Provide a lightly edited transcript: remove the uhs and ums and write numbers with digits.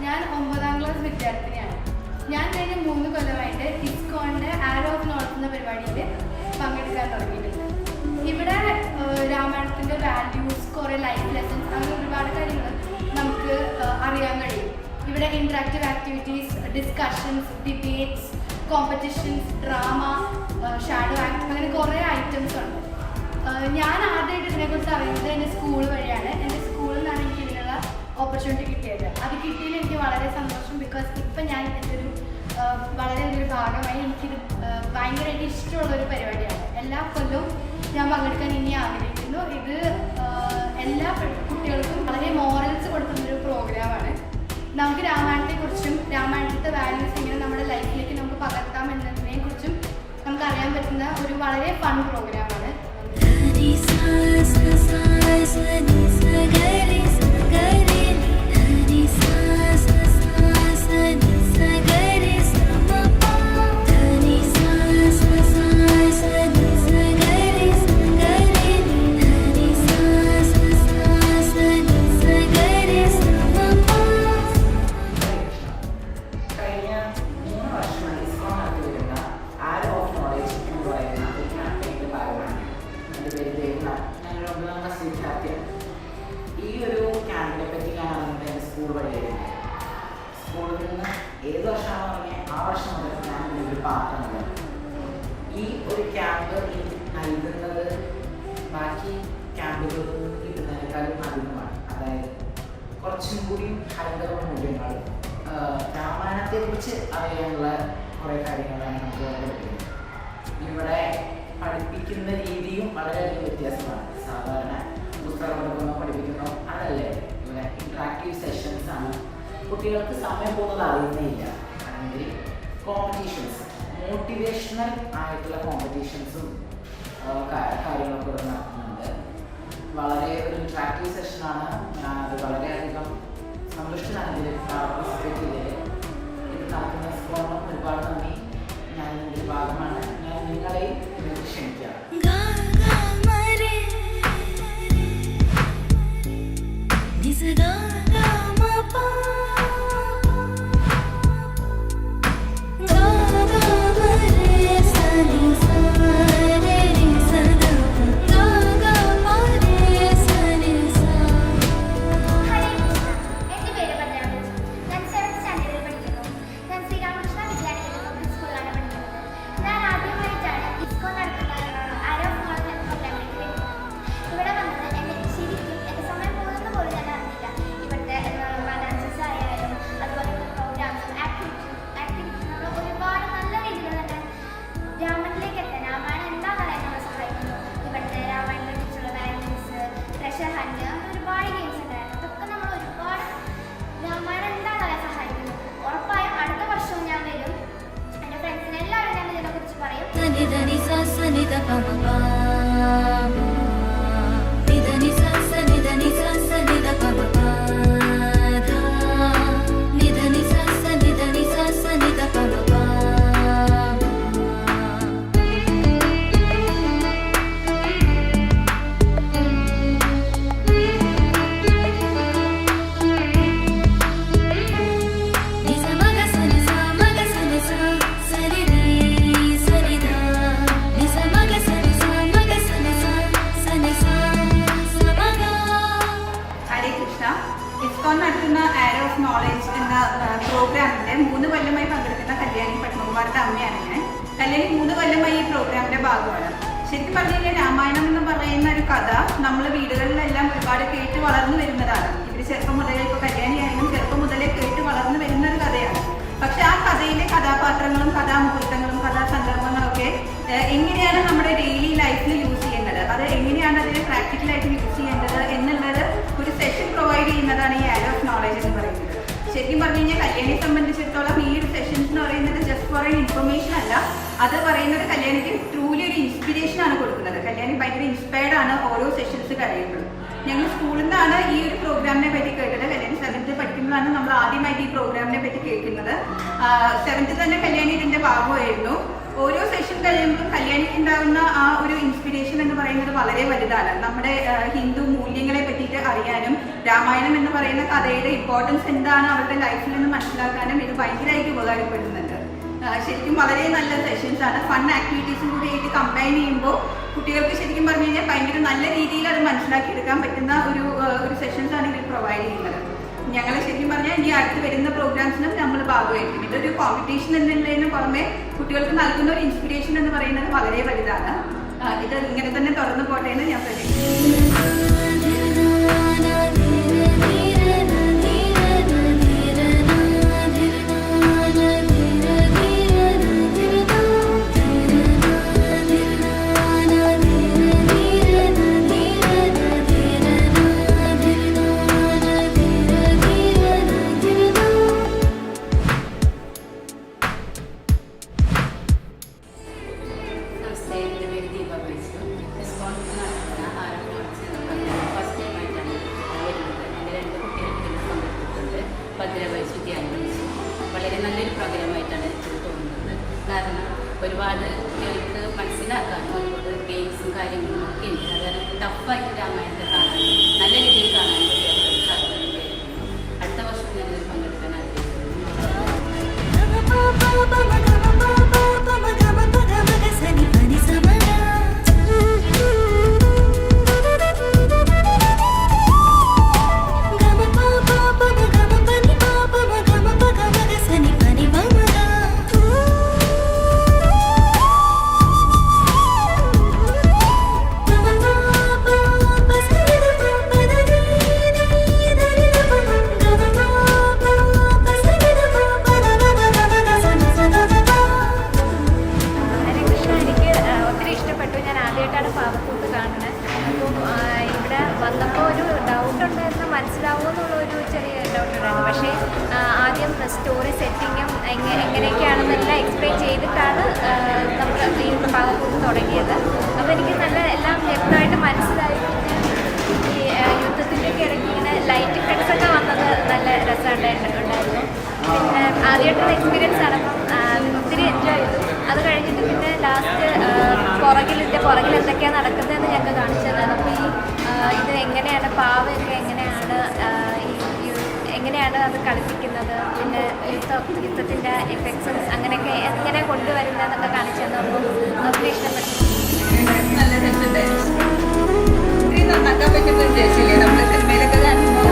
ഞാൻ 9ാം ക്ലാസ് വിദ്യാർത്ഥിനിയാണ്. ഞാൻ കഴിഞ്ഞ 3 കൊല്ലമായിട്ട് ഇസ്കോണിൻ്റെ ആരോ ഓഫ് നോളജ് എന്ന പരിപാടിയിൽ പങ്കെടുക്കാൻ തുടങ്ങിയിട്ടുണ്ട്. ഇവിടെ രാമായണത്തിൻ്റെ വാല്യൂസ്, കുറേ ലൈഫ് ലെസൺസ്, അങ്ങനെ ഒരുപാട് കാര്യങ്ങൾ നമുക്ക് അറിയാൻ കഴിയും. ഇവിടെ interactive activities, discussions, debates, competitions, drama, shadow act, അങ്ങനെ കുറേ ഐറ്റംസ് ഉണ്ട്. ഞാൻ ആദ്യമായിട്ട് ഇതിനെക്കുറിച്ച് അറിയുന്നത് എൻ്റെ സ്കൂൾ വഴിയാണ്. എൻ്റെ സ്കൂളിൽ നിന്നാണ് എനിക്ക് ഇതിനുള്ള ഓപ്പർച്യൂണിറ്റി കിട്ടിയത്. അത് കിട്ടിയതിൽ എനിക്ക് വളരെ സന്തോഷം. ബിക്കോസ് ഇപ്പം ഞാൻ എൻ്റെ വളരെ ഒരു ഭാഗമായി എനിക്കിത് ഭയങ്കരമായിട്ട് ഇഷ്ടമുള്ളൊരു പരിപാടിയാണ്. എല്ലാ കൊല്ലവും ഞാൻ പങ്കെടുക്കാൻ ഇനി ആഗ്രഹിക്കുന്നു. ഇത് എല്ലാ കുട്ടികൾക്കും വളരെ മോറൽസ് കൊടുക്കുന്നൊരു പ്രോഗ്രാമാണ്. നമുക്ക് രാമായണത്തെക്കുറിച്ചും രാമായണത്തെ വാല്യൂസ് എങ്ങനെ നമ്മുടെ ലൈഫിലേക്ക് നമുക്ക് പകർത്താം എന്നതിനെക്കുറിച്ചും നമുക്ക് അറിയാൻ പറ്റുന്ന ഒരു വളരെ ഫൺ പ്രോഗ്രാമാണ്. ഈ ഒരു ക്യാമ്പിനെ പറ്റി ഞാൻ അറിഞ്ഞത് എൻ്റെ സ്കൂൾ വഴിയായിരുന്നു. സ്കൂളിൽ നിന്ന് ഏത് വർഷമാണോ തുടങ്ങിയത് ആ വർഷം മുതൽ ഞാൻ ഇതിൽ പാർട്ടുണ്ട്. ഈ ഒരു ക്യാമ്പ് എനിക്ക് നൽകുന്നത് ബാക്കി ക്യാമ്പുകളിൽ നിന്ന് കിട്ടുന്നതിനേക്കാളും അധികമാണ്. അതായത് കുറച്ചും കൂടി ഹൈന്ദവ മൂല്യങ്ങൾ, രാമായണത്തെക്കുറിച്ച് അറിയാനുള്ള കുറേ കാര്യങ്ങളാണ് നമുക്ക് പഠിക്കുന്നത്. ഇവിടെ പഠിപ്പിക്കുന്ന രീതിയും വളരെയധികം വ്യത്യാസമാണ്. സാധാരണ പുസ്തകം പഠിപ്പിക്കുന്നോ അതല്ലേ, ഇവിടെ ഇൻട്രാക്റ്റീവ് സെഷൻസ് ആണ്. കുട്ടികൾക്ക് സമയം പോകുന്നത് അറിയുന്നില്ല. അല്ലെങ്കിൽ കോമ്പറ്റീഷൻസ്, മോട്ടിവേഷണൽ ആയിട്ടുള്ള കോമ്പറ്റീഷൻസും കാര്യങ്ങളൊക്കെ ഇവിടെ നടത്തുന്നുണ്ട്. വളരെ ഒരു ഇൻട്രാക്റ്റീവ് സെഷനാണ്. ഞാനത് വളരെയധികം സന്തുഷ്ടനാണ് ഇതിൽ പാർട്ടിസിപ്പേറ്റ് ചെയ്തത്. ഇത് നടക്കുന്ന സ്കോളിനും ഒരുപാട് നന്ദി. ഞാൻ ഇതിൻ്റെ ഭാഗമാണ്. ഞാൻ നിങ്ങളെയും ഇതിലേക്ക് ക്ഷണിക്കാം. Sa കല്യാണി 3 കൊല്ലമായി ഈ പ്രോഗ്രാമിന്റെ ഭാഗമാണ്. ശരിക്കും പറഞ്ഞു കഴിഞ്ഞാൽ രാമായണം എന്ന് പറയുന്ന ഒരു കഥ നമ്മൾ വീടുകളിലെല്ലാം ഒരുപാട് കേട്ട് വളർന്നു വരുന്നതാണ്. ഇവർ ചെറുപ്പം മുതലേ, ഇപ്പോൾ കല്യാണി ആയാലും ചെറുപ്പം മുതലേ കേട്ട് വളർന്നു വരുന്ന ഒരു കഥയാണ്. പക്ഷെ ആ കഥയിലെ കഥാപാത്രങ്ങളും കഥാമുഹൂർത്തങ്ങളും കഥാസന്ദർഭങ്ങളൊക്കെ എങ്ങനെയാണ് നമ്മുടെ ഡെയിലി ലൈഫിൽ യൂസ് ചെയ്യേണ്ടത്, അത് എങ്ങനെയാണ് അതിനെ പ്രാക്ടിക്കലായിട്ട് യൂസ് ചെയ്യേണ്ടത് എന്നുള്ളത് ഒരു സെഷൻ പ്രൊവൈഡ് ചെയ്യുന്നതാണ് ഈ ആരോ ഓഫ് നോളജ് എന്ന് പറയുന്നത്. ശരിക്കും പറഞ്ഞു കഴിഞ്ഞാൽ കല്യാണിയെ സംബന്ധിച്ചിടത്തോളം ഈ ഒരു സെഷൻസ് എന്ന് പറയുന്നത് ജസ്റ്റ് ഫോർ എൻ ഇൻഫർമേഷൻ അല്ല, അത് പറയുന്നത് കല്യാണിക്ക് ട്രൂലി ഒരു ഇൻസ്പിറേഷൻ ആണ് കൊടുക്കുന്നത്. കല്യാണി ഭയങ്കര ഇൻസ്പയർഡ് ആണ് ഓരോ സെഷൻസ് കഴിയുമ്പോഴും. ഞങ്ങൾ സ്കൂളിൽ നിന്നാണ് ഈ ഒരു പ്രോഗ്രാമിനെ പറ്റി കേട്ടത്. കല്യാണി 7th പഠിക്കുമ്പോഴാണ് നമ്മൾ ആദ്യമായിട്ട് ഈ പ്രോഗ്രാമിനെ പറ്റി കേൾക്കുന്നത്. 7th തന്നെ കല്യാണി ഇതിന്റെ ഭാഗമായിരുന്നു. ഓരോ സെഷൻ കഴിയുമ്പോഴും കല്യാണിക്ക് ഉണ്ടാകുന്ന ആ ഒരു ഇൻസ്പിറേഷൻ എന്ന് പറയുന്നത് വളരെ വലുതാണ്. നമ്മുടെ ഹിന്ദു മൂല്യങ്ങളെ പറ്റിയിട്ട് അറിയാനും രാമായണം എന്ന് പറയുന്ന കഥയുടെ ഇമ്പോർട്ടൻസ് എന്താണ് അവരുടെ ലൈഫിൽ നിന്ന് മനസ്സിലാക്കാനും ഇത് ഭയങ്കരമായിട്ട് ഉപകാരപ്പെടുന്നുണ്ട്. ശരിക്കും വളരെ നല്ല സെഷൻസ് ആണ്. ഫൺ ആക്ടിവിറ്റീസും കൂടി ആയിട്ട് കമ്പൈൻ ചെയ്യുമ്പോൾ കുട്ടികൾക്ക് ശരിക്കും പറഞ്ഞു കഴിഞ്ഞാൽ ഭയങ്കര നല്ല രീതിയിൽ അത് മനസ്സിലാക്കിയെടുക്കാൻ പറ്റുന്ന ഒരു സെഷൻസ് ആണ് ഇവർ പ്രൊവൈഡ് ചെയ്യുന്നത്. ഞങ്ങൾ ശരിക്കും പറഞ്ഞാൽ ഇനി അടുത്ത് വരുന്ന പ്രോഗ്രാംസിനും നമ്മൾ ഭാഗമായിരിക്കും. ഇതൊരു കോമ്പറ്റീഷൻ എന്നുള്ളതിന് പുറമെ കുട്ടികൾക്ക് നൽകുന്ന ഒരു ഇൻസ്പിറേഷൻ എന്ന് പറയുന്നത് വളരെ വലുതാണ്. ഇത് ഇങ്ങനെ തന്നെ തുറന്നു പോട്ടെ എന്ന് ഞാൻ പ്രതീക്ഷിക്കുന്നു. വളരെ നല്ലൊരു പ്രോഗ്രാമായിട്ടാണ് എനിക്ക് തോന്നുന്നത്. കാരണം ഒരുപാട് കുട്ടികൾക്ക് മനസ്സിലാക്കാനും ഒരുപാട് ഗെയിംസും കാര്യങ്ങളും ഒക്കെ ഉണ്ട്. അതായത് ടഫായിട്ട് രാമായണത്തെ കാണാൻ നല്ല രീതിയിൽ കാണാൻ കുട്ടികൾക്ക് സാധിക്കുന്നുണ്ട്. അടുത്ത വർഷം ഞാനിതിൽ പങ്കെടുക്കാൻ മനസ്സിലാവുമെന്നുള്ളൊരു ചെറിയ ഡൗട്ടുണ്ടായിരുന്നു. പക്ഷേ ആദ്യം സ്റ്റോറി സെറ്റിങ്ങും എങ്ങനെയൊക്കെയാണെന്നെല്ലാം എക്സ്പ്ലെയിൻ ചെയ്തിട്ടാണ് നമ്മൾ ഈ പാവക്കൂത്ത് തുടങ്ങിയത്. അപ്പോൾ എനിക്ക് നല്ല എല്ലാം വ്യക്തമായിട്ട് മനസ്സിലായി. ഈ യുദ്ധത്തിൻ്റെയൊക്കെ ഇടയ്ക്ക് ഇങ്ങനെ ലൈറ്റ് ഇഫക്ട്സ് ഒക്കെ വന്നത് നല്ല രസമുണ്ടായിരുന്നു. പിന്നെ ആദ്യമായിട്ടുള്ള എക്സ്പീരിയൻസ് ആണ്. അപ്പം ഒത്തിരി എൻജോയ് ചെയ്തു. അത് കഴിഞ്ഞിട്ട് പിന്നെ ലാസ്റ്റ് പുറകിൽ എന്തൊക്കെയാണ് നടക്കുന്നതെന്ന് ഞങ്ങൾക്ക് കാണിച്ചു തന്നത്. അപ്പോൾ ഇത് എങ്ങനെയാണ് പാവയൊക്കെ എങ്ങനെയാണ് അത് കളിപ്പിക്കുന്നത്, പിന്നെ യുദ്ധത്തിൻ്റെ എഫക്ട്സും അങ്ങനെയൊക്കെ എങ്ങനെ കൊണ്ടുവരുന്നതെന്നൊക്കെ കാണിച്ചു തന്നപ്പോൾ ഒത്തിരി ഇഷ്ടപ്പെട്ടു. നല്ല രസമുണ്ടായിരുന്നു. നന്നാക്കാൻ പറ്റുന്ന ഉദ്ദേശിച്ചില്ലേ നമ്മൾ സിനിമയിലൊക്കെ കാണുമ്പോൾ